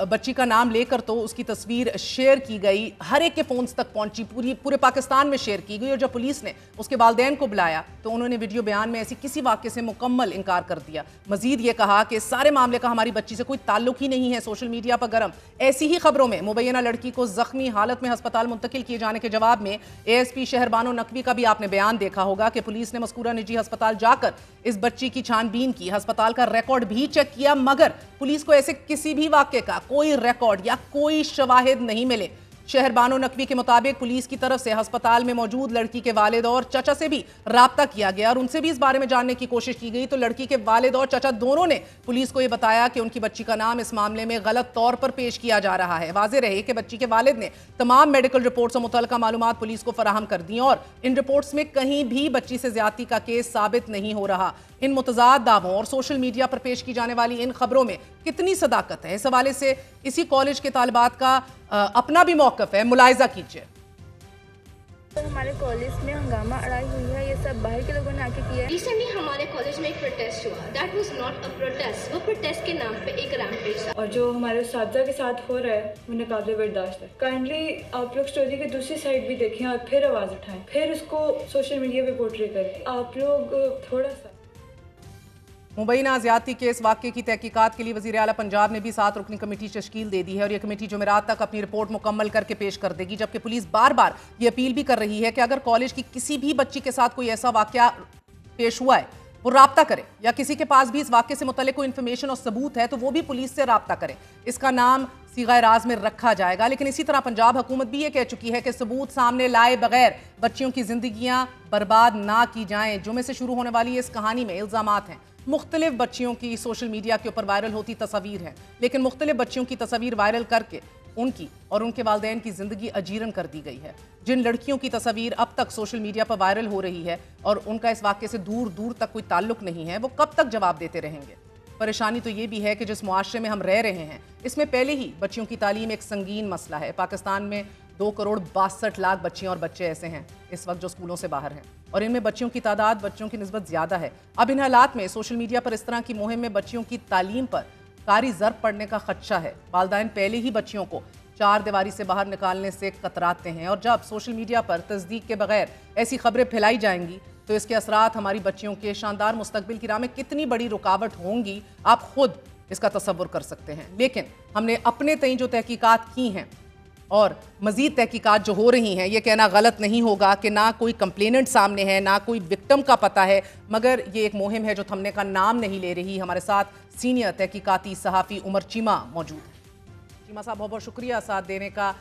बच्ची का नाम लेकर तो उसकी तस्वीर शेयर की गई, हर एक के फोन्स तक पहुंची, पूरे पाकिस्तान में शेयर की गई और जब पुलिस ने उसके वालिदैन को बुलाया तो उन्होंने वीडियो बयान में ऐसी किसी वाक़े से मुकम्मल इनकार कर दिया। मजीद ये कहा कि सारे मामले का हमारी बच्ची से कोई ताल्लुक ही नहीं है। सोशल मीडिया पर गर्म ऐसी ही खबरों में मुबैना लड़की को जख्मी हालत में अस्पताल मुंतकिल किए जाने के जवाब में ASP शहर बानो नकवी का भी आपने बयान देखा होगा कि पुलिस ने मज़कूरा निजी अस्पताल जाकर इस बच्ची की छानबीन की, अस्पताल का रिकॉर्ड भी चेक किया, मगर पुलिस को ऐसे किसी भी वाक़े का कोई रिकॉर्ड या कोई शवाहिद नहीं मिले। शहर बानो नकवी के मुताबिक पुलिस की तरफ से अस्पताल में मौजूद लड़की के वालिद और चचा से भी राब्ता किया गया और उनसे भी इस बारे में जानने की कोशिश की गई तो लड़की के वालिद और चचा दोनों ने पुलिस को यह बताया कि उनकी बच्ची का नाम इस मामले में गलत तौर पर पेश किया जा रहा है। वाज़ेह रहे कि बच्ची के वालिद ने तमाम मेडिकल रिपोर्ट्स और मुतल्लिका मालूमात पुलिस को फराहम कर दी और इन रिपोर्ट्स में कहीं भी बच्ची से ज्यादती का केस साबित नहीं हो रहा। इन मुतज़ाद दावों और सोशल मीडिया पर पेश की जाने वाली इन खबरों में कितनी सदाकत है, इस हवाले से इसी कॉलेज के तालिबात का अपना भी मौक़िफ़ है, मुलाहिज़ा कीजिए। तो हमारे कॉलेज में हंगामा अड़ाई हुई है, ये सब बाहर के लोगों ने आके किया है। रिसेंटली हमारे कॉलेज में एक प्रोटेस्ट हुआ, that was not a protest, वो प्रोटेस्ट के नाम पे एक रैम्पेज था। और जो हमारे साथी के साथ हो रहा है वो नाक़ाबिल बर्दाश्त है। काइंडली आप लोग स्टोरी की दूसरी साइड भी देखें और फिर आवाज़ उठाएं, फिर उसको सोशल मीडिया पे पोर्ट्रे करें। आप लोग थोड़ा सा मुबैना ज़्यादती के इस वाक़े की तहकीकात के लिए वज़ीर आला पंजाब ने भी 7 रुकनी कमेटी तश्कील दे दी है और यह कमेटी जुमेरात तक अपनी रिपोर्ट मुकम्मल करके पेश कर देगी। जबकि पुलिस बार बार ये अपील भी कर रही है कि अगर कॉलेज की किसी भी बच्ची के साथ कोई ऐसा वाक़या पेश हुआ है वो राब्ता करे या किसी के पास भी इस वाक़े से मुतल्लिक़ कोई इन्फॉर्मेशन और सबूत है तो वो भी पुलिस से राब्ता करे। इसका नाम सीगाए राज में रखा जाएगा। लेकिन इसी तरह पंजाब हुकूमत भी ये कह चुकी है कि सबूत सामने लाए बगैर बच्चियों की जिंदगियां बर्बाद ना की जाएं। जुमे से शुरू होने वाली इस कहानी में इल्ज़ामात हैं, मुख्तलिफ बच्चियों की सोशल मीडिया के ऊपर वायरल होती तस्वीर है, लेकिन मुख्तलिफ बच्चियों की तस्वीर वायरल करके उनकी और उनके वालिदैन की जिंदगी अजीरन कर दी गई है। जिन लड़कियों की तस्वीर अब तक सोशल मीडिया पर वायरल हो रही है और उनका इस वाक़े से दूर दूर तक कोई ताल्लुक नहीं है, वो कब तक जवाब देते रहेंगे। परेशानी तो ये भी है कि जिस मुआशरे में हम रह रहे हैं इसमें पहले ही बच्चियों की तालीम एक संगीन मसला है। पाकिस्तान में 2 करोड़ 62 लाख बच्चियां और बच्चे ऐसे हैं इस वक्त जो स्कूलों से बाहर हैं और इनमें बच्चियों की तादाद बच्चों की निस्बत ज़्यादा है। अब इन हालात में सोशल मीडिया पर इस तरह की मुहिम में बच्चियों की तालीम पर कारी ज़र्ब पड़ने का खदशा है। वालिदैन पहले ही बच्चियों को 4 दीवारी से बाहर निकालने से कतराते हैं और जब सोशल मीडिया पर तस्दीक के बगैर ऐसी खबरें फैलाई जाएंगी तो इसके असरात हमारी बच्चियों के शानदार मुस्तकबिल की राह में कितनी बड़ी रुकावट होंगी, आप खुद इसका तसव्वुर कर सकते हैं। लेकिन हमने अपने तय जो तहकीकात की हैं और मज़ीद तहकीकात जो हो रही हैं, ये कहना गलत नहीं होगा कि ना कोई कंप्लेनेंट सामने है, ना कोई विक्टिम का पता है, मगर ये एक मुहिम है जो थमने का नाम नहीं ले रही। हमारे साथ सीनियर तहकीकाती सहाफ़ी उमर चीमा मौजूद है। चीमा साहब, बहुत बहुत शुक्रिया साथ देने का।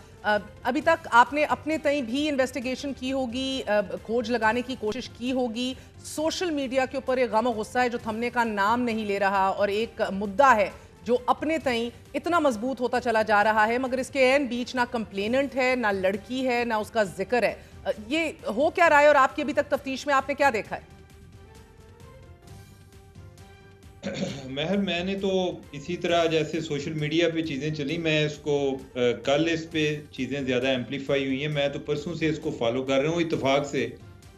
अभी तक आपने अपने तय भी इन्वेस्टिगेशन की होगी, खोज लगाने की कोशिश की होगी। सोशल मीडिया के ऊपर एक गम और गुस्सा है जो थमने का नाम नहीं ले रहा और एक मुद्दा है जो अपने तय इतना मजबूत होता चला जा रहा है, मगर इसके एन बीच ना कंप्लेनेंट है, ना लड़की है, ना उसका जिक्र है। ये हो क्या रहा है और आपकी अभी तक तफ्तीश में आपने क्या देखा है? महर, मैंने तो इसी तरह जैसे सोशल मीडिया पे चीज़ें चली, मैं इसको कल इस पे चीज़ें ज़्यादा एम्पलीफाई हुई हैं। मैं तो परसों से इसको फॉलो कर रहा हूँ। इत्तेफाक से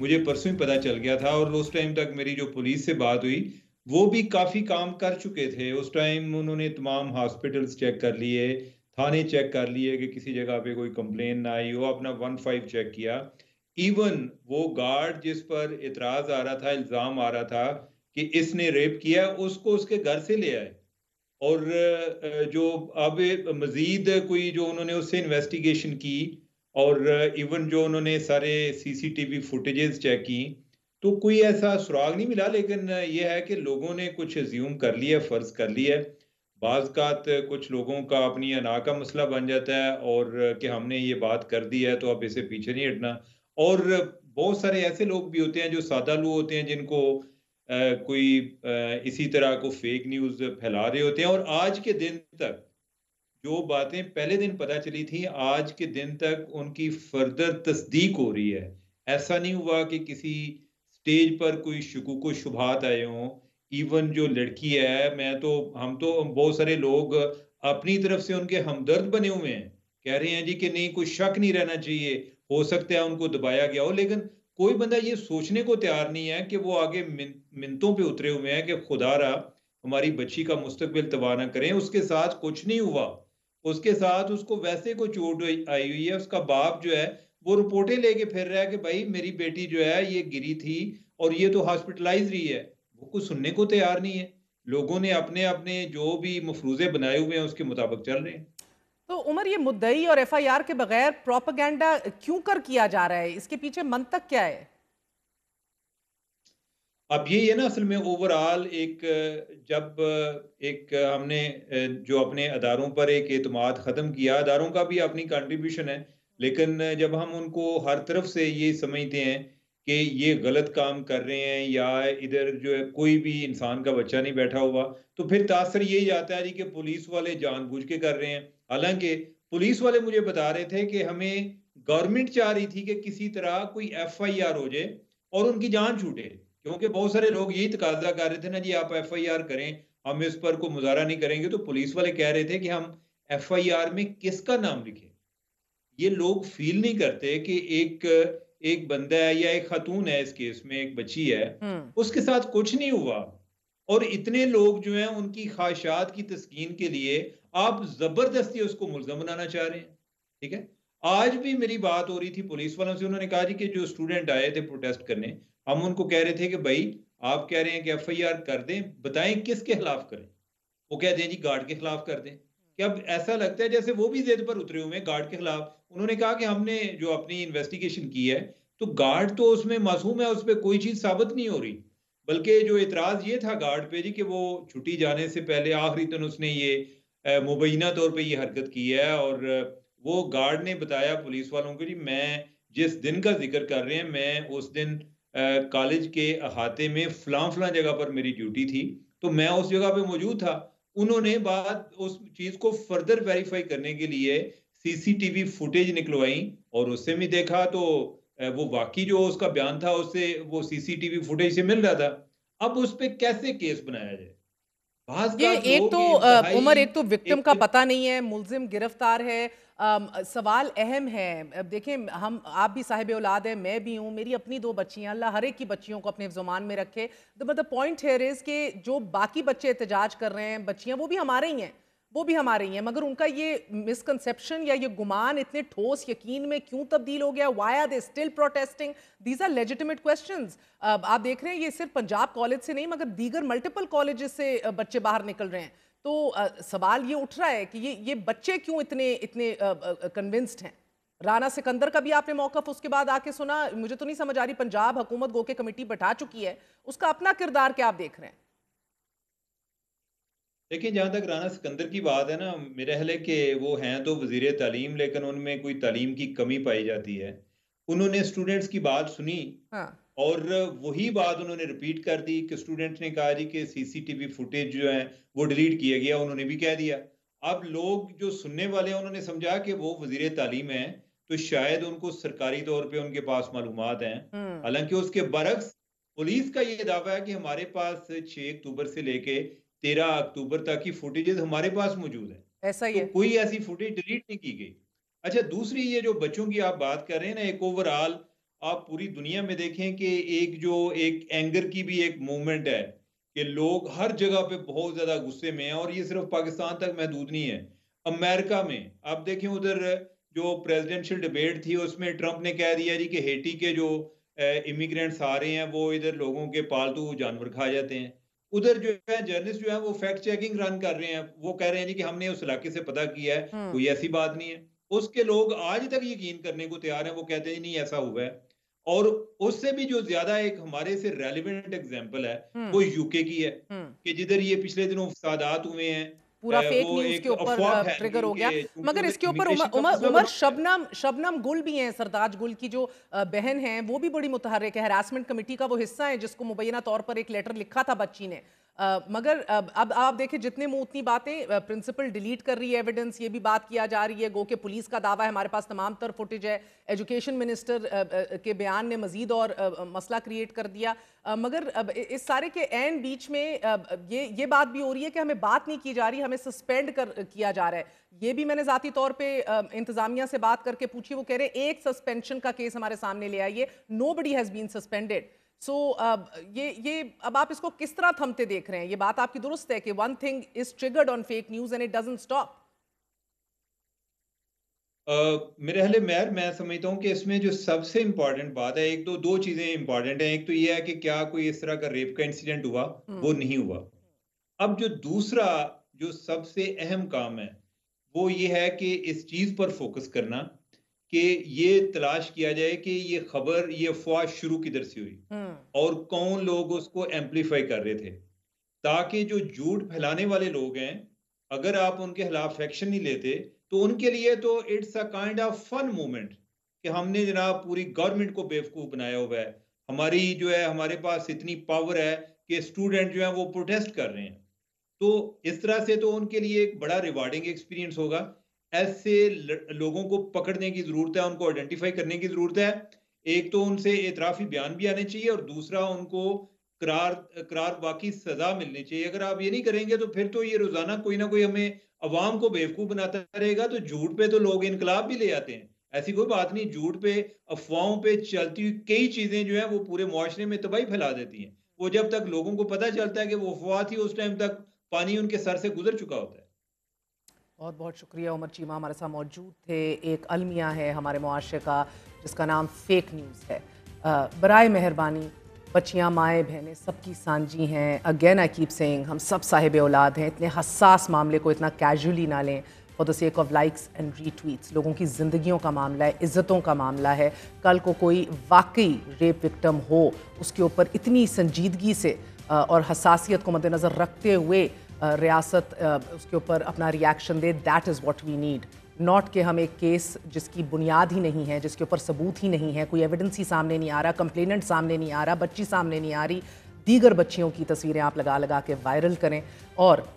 मुझे परसों ही पता चल गया था और उस टाइम तक मेरी जो पुलिस से बात हुई वो भी काफी काम कर चुके थे उस टाइम। उन्होंने तमाम हॉस्पिटल्स चेक कर लिए, थाने चेक कर लिए कि किसी जगह पे कोई कंप्लेन ना आई हो, अपना 15 चेक किया। इवन वो गार्ड जिस पर इतराज आ रहा था, इल्जाम आ रहा था कि इसने रेप किया, उसको उसके घर से ले आए। और जो अब मजीद कोई जो उन्होंने उससे इन्वेस्टिगेशन की, और इवन जो उन्होंने सारे सीसीटीवी फुटेजेस चेक की, तो कोई ऐसा सुराग नहीं मिला। लेकिन ये है कि लोगों ने कुछ अज्यूम कर लिया, फर्ज कर लिया। बाज़ कुछ लोगों का अपनी अना का मसला बन जाता है, और कि हमने ये बात कर दी है तो अब इसे पीछे नहीं हटना। और बहुत सारे ऐसे लोग भी होते हैं जो सादालू होते हैं, जिनको कोई इसी तरह को फेक न्यूज़ फैला रहे होते हैं। और आज के दिन तक जो बातें पहले दिन पता चली थी, आज के दिन तक उनकी फर्दर तस्दीक हो रही है। ऐसा नहीं हुआ कि किसी स्टेज पर कोई शुकूक शुबहात आए हों। इवन जो लड़की है, हम तो बहुत सारे लोग अपनी तरफ से उनके हमदर्द बने हुए हैं, कह रहे हैं जी कि नहीं, कोई शक नहीं रहना चाहिए, हो सकता है उनको दबाया गया हो। लेकिन कोई बंदा ये सोचने को तैयार नहीं है कि वो आगे मिन्नतों पे उतरे हुए हैं कि खुदारा हमारी बच्ची का मुस्तकबिल तबाह ना करें। उसके साथ कुछ नहीं हुआ, उसके साथ उसको वैसे को चोट आई हुई है। उसका बाप जो है वो रिपोर्टें लेके फिर रहा है कि भाई मेरी बेटी जो है ये गिरी थी और ये तो हॉस्पिटलाइज रही है। वो कुछ सुनने को तैयार नहीं है। लोगों ने अपने अपने जो भी मफरूजे बनाए हुए हैं उसके मुताबिक चल रहे हैं। तो उमर, ये मुद्दई और एफआईआर के बगैर प्रोपेगेंडा क्यों कर किया जा रहा है? इसके पीछे मंतक क्या है? अब ये ना असल में ओवरऑल जब हमने जो अपने अदारों पर एक एतमाद ख़त्म किया, अदारों का भी अपनी कंट्रीब्यूशन है, लेकिन जब हम उनको हर तरफ से ये समझते हैं कि ये गलत काम कर रहे हैं या इधर जो है कोई भी इंसान का बच्चा नहीं बैठा हुआ, तो फिर तासर यही आता है जी कि पुलिस वाले जानबूझ के कर रहे हैं। हालांकि पुलिस वाले मुझे बता रहे थे कि हमें गवर्नमेंट चाह रही थी कि किसी तरह कोई एफआईआर हो जाए और उनकी जान छूटे, क्योंकि बहुत सारे लोग यही तकाजा कर रहे थे ना जी, आप एफआईआर करें, हम इस पर कोई मुजाहरा नहीं करेंगे। तो पुलिस वाले कह रहे थे कि हम एफआईआर में किसका नाम लिखें। ये लोग फील नहीं करते कि एक बंदा है या एक खातून है, इस केस में एक बच्ची है, उसके साथ कुछ नहीं हुआ, और इतने लोग जो हैं उनकी ख्वाहिशात की तस्कीन के लिए आप जबरदस्ती उसको मुल्ज़म बनाना चाह रहे हैं। ठीक है, आज भी मेरी बात हो रही थी पुलिस वालों से, उन्होंने कहा जी कि जो स्टूडेंट आए थे प्रोटेस्ट करने, हम उनको कह रहे थे कि भाई आप कह रहे हैं कि एफआईआर कर दें, बताएं किसके खिलाफ करें। वो कहते हैं जी गार्ड के खिलाफ कर दें। कि अब ऐसा लगता है जैसे वो भी जिद पर उतरे हुए हैं गार्ड के खिलाफ। उन्होंने कहा कि हमने जो अपनी इन्वेस्टिगेशन की है, तो गार्ड तो उसमें मासूम है, उस पर कोई चीज साबित नहीं हो रही। बल्कि जो इतराज ये था गार्ड पे जी कि वो छुट्टी जाने से पहले आखिरी दिन उसने ये मुबैना तौर पे ये हरकत की है, और वो गार्ड ने बताया पुलिस वालों को जी मैं जिस दिन का जिक्र कर रहे हैं, मैं उस दिन कॉलेज के अहाते में फलां जगह पर मेरी ड्यूटी थी, तो मैं उस जगह पे मौजूद था। उन्होंने बात उस चीज को फर्दर वेरीफाई करने के लिए सीसीटीवी फुटेज निकलवाई, और उससे भी देखा तो वो वाकई जो उसका बयान था उससे वो सीसीटीवी फुटेज से मिल रहा था। अब उस पे कैसे केस बनाया जाए? ये एक तो उमर, एक तो विक्टिम का पता नहीं है, मुल्जिम गिरफ्तार है। सवाल अहम है। अब देखें, आप भी साहिब औलाद हैं, मैं भी हूँ, मेरी अपनी 2 बच्चियाँ, अल्लाह हर एक की बच्चियों को अपने ज़ुबान में रखे। द पॉइंट हियर इज़ कि जो बाकी बच्चे एहतजाज कर रहे हैं, बच्चियाँ, वो भी हमारे ही हैं, वो भी हमारे ही हैं, मगर उनका ये मिसकंसेप्शन या ये गुमान इतने ठोस यकीन में क्यों तब्दील हो गया? Why are they still protesting? These are legitimate questions. आप देख रहे हैं ये सिर्फ पंजाब कॉलेज से नहीं मगर दीगर मल्टीपल कॉलेजेस से बच्चे बाहर निकल रहे हैं। तो सवाल ये उठ रहा है कि ये बच्चे क्यों इतने कन्विंस्ड हैं? राना सिकंदर का भी आपने मौकफ उसके बाद आके सुना। मुझे तो नहीं समझ आ रही, पंजाब हुकूमत गो के कमेटी बैठा चुकी है, उसका अपना किरदार क्या आप देख रहे हैं? देखिए, जहाँ तक राना सिकंदर की बात है ना, मेरा ख्याल है कि वो हैं तो वजीर तालीम, लेकिन उनमें कोई तालीम की कमी पाई जाती है। उन्होंने स्टूडेंट्स की बात सुनी, हाँ। और वही बात उन्होंने रिपीट कर दी कि स्टूडेंट्स ने कहा जी कि सीसीटीवी फुटेज जो है वो डिलीट किया गया, उन्होंने भी कह दिया। अब लोग जो सुनने वाले हैं उन्होंने समझा कि वो वजीर तालीम है, तो शायद उनको सरकारी तौर पे उनके पास मालूमात हैं। हालांकि उसके बरक्स पुलिस का ये दावा है कि हमारे पास 6 अक्टूबर से लेके 13 अक्टूबर तक की फुटेजेस हमारे पास मौजूद है। ऐसा ही है। तो कोई ऐसी फुटेज डिलीट नहीं की गई। अच्छा, दूसरी ये जो बच्चों की आप बात कर रहे हैं ना, एक ओवरऑल आप पूरी दुनिया में देखें कि एक एंगर की भी एक मूवमेंट है कि लोग हर जगह पे बहुत ज्यादा गुस्से में हैं, और ये सिर्फ पाकिस्तान तक महदूद नहीं है। अमेरिका में आप देखें, उधर जो प्रेसिडेंशियल डिबेट थी उसमें ट्रंप ने कह दिया जी कि हेटी के जो इमिग्रेंट्स आ रहे हैं वो इधर लोगों के पालतू जानवर खा जाते हैं। उधर जो है जर्नलिस्ट जो है वो फैक्ट चेकिंग रन कर रहे हैं, वो कह रहे हैं जी कि हमने उस इलाके से पता किया है, कोई ऐसी बात नहीं है। उसके लोग आज तक यकीन करने को तैयार हैं, वो कहते हैं नहीं ऐसा हुआ है। और उससे भी जो ज्यादा एक हमारे से रेलिवेंट एग्जांपल है वो यूके की है, कि जिधर ये पिछले दिनों फसादात हुए हैं, पूरा फेक वो न्यूज एक के ऊपर अफवाह है ट्रिगर हो गया। मगर इसके ऊपर इमिग्रेशन उमर शबनम गुल भी हैं, सरताज गुल की जो बहन हैं, वो भी बड़ी मुतहर्रिक है, हैरासमेंट कमेटी का वो हिस्सा है जिसको मुबैना तौर पर एक लेटर लिखा था बच्ची ने। मगर अब आप देखें, जितने मुंह उतनी बातें, प्रिंसिपल डिलीट कर रही है एविडेंस, ये भी बात किया जा रही है, गो के पुलिस का दावा है हमारे पास तमाम तर फुटेज है, एजुकेशन मिनिस्टर के बयान ने मजीद और मसला क्रिएट कर दिया। मगर अब इस सारे के एंड बीच में ये बात भी हो रही है कि हमें बात नहीं की जा रही, हमें सस्पेंड किया जा रहा है। ये भी मैंने जाती तौर पे इंतजामिया से बात करके पूछी, वो कह रहे हैं एक सस्पेंशन का केस हमारे सामने ले आइए, नोबडी हैज बीन सस्पेंडेड। सो ये अब आप इसको किस तरह थमते देख रहे हैं? ये बात आपकी दुरुस्त है कि one thing is triggered on fake news and it doesn't stop. मेरे ख्याल में मैं समझता हूँ कि इसमें जो सबसे इम्पोर्टेंट बात है, एक तो दो चीजें इम्पोर्टेंट हैं। एक तो ये है कि क्या कोई इस तरह का रेप का इंसिडेंट हुआ, वो नहीं हुआ। अब जो दूसरा जो सबसे अहम काम है वो ये है कि इस चीज पर फोकस करना कि ये तलाश किया जाए कि ये खबर, ये अफवाह शुरू किधर से हुई और कौन लोग उसको एम्पलीफाई कर रहे थे, ताकि जो झूठ फैलाने वाले लोग हैं, अगर आप उनके खिलाफ एक्शन नहीं लेते तो उनके लिए तो it's a kind of fun moment कि हमने जनाब पूरी गवर्नमेंट को बेवकूफ बनाया हुआ है, हमारी जो है हमारे पास इतनी पावर है कि स्टूडेंट जो है वो प्रोटेस्ट कर रहे हैं। तो इस तरह से तो उनके लिए एक बड़ा रिवार्डिंग एक्सपीरियंस होगा। ऐसे लोगों को पकड़ने की जरूरत है, उनको आइडेंटिफाई करने की जरूरत है। एक तो उनसे एतराफी बयान भी आने चाहिए और दूसरा उनको करार बाकी सजा मिलनी चाहिए। अगर आप ये नहीं करेंगे तो फिर तो ये रोजाना कोई ना कोई हमें अवाम को बेवकूफ बनाता रहेगा। तो झूठ पे तो लोग इनकलाब भी ले आते हैं, ऐसी कोई बात नहीं। झूठ पे, अफवाहों पे चलती हुई कई चीजें जो है वो पूरे मुआशरे में तबाही फैला देती हैं। वो जब तक लोगों को पता चलता है कि वो अफवाह थी, उस टाइम तक पानी उनके सर से गुजर चुका होता है। बहुत बहुत शुक्रिया उमर चीमा, हमारे साथ मौजूद थे। एक अलमिया है हमारे मुआशरे का जिसका नाम फेक न्यूज़ है। बराए मेहरबानी, बच्चियाँ, माएँ, बहनें सबकी सांझी हैं। अगेन आई कीप सेइंग, हम सब साहिब औलाद हैं। इतने हसास मामले को इतना कैजुअली ना लें for the sake of likes and retweets. लोगों की ज़िंदगियों का मामला है, इज़्ज़तों का मामला है। कल को कोई वाकई रेप विक्टिम हो, उसके ऊपर इतनी संजीदगी से और हसासियत को मद्देनज़र रखते हुए रियासत उसके ऊपर अपना रिएक्शन दे। That is what we need, not कि हम एक केस जिसकी बुनियाद ही नहीं है, जिसके ऊपर सबूत ही नहीं है, कोई एविडेंस ही सामने नहीं आ रहा, कंप्लेनेंट सामने नहीं आ रहा, बच्ची सामने नहीं आ रही, दीगर बच्चियों की तस्वीरें आप लगा लगा के वायरल करें और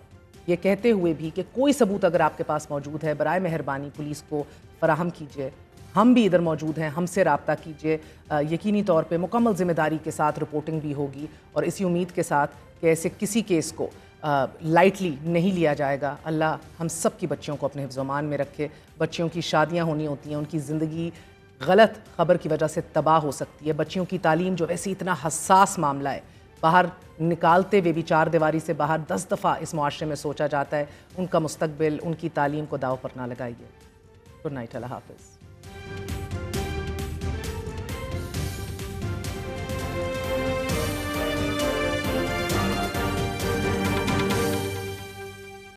ये कहते हुए भी कि कोई सबूत अगर आपके पास मौजूद है, बराए मेहरबानी पुलिस को फराहम कीजिए। हम भी इधर मौजूद हैं, हमसे रब्ता कीजिए। यकीनी तौर पे मुकम्मल ज़िम्मेदारी के साथ रिपोर्टिंग भी होगी और इसी उम्मीद के साथ कि ऐसे किसी केस को लाइटली नहीं लिया जाएगा। अल्लाह हम सब की बच्चियों को अपने हिफ्ज़-ओ-मान में रखे। बच्चियों की शादियां होनी होती हैं, उनकी ज़िंदगी गलत खबर की वजह से तबाह हो सकती है। बच्चियों की तालीम जो वैसे इतना हसास मामला है, बाहर निकालते हुए भी चार दीवारी से बाहर 10 दफ़ा इस मुआशरे में सोचा जाता है। उनका मुस्तकबिल, उनकी तालीम को दाव पर ना लगाइए। गुड नाइट, अल्लाह हाफ़िज़।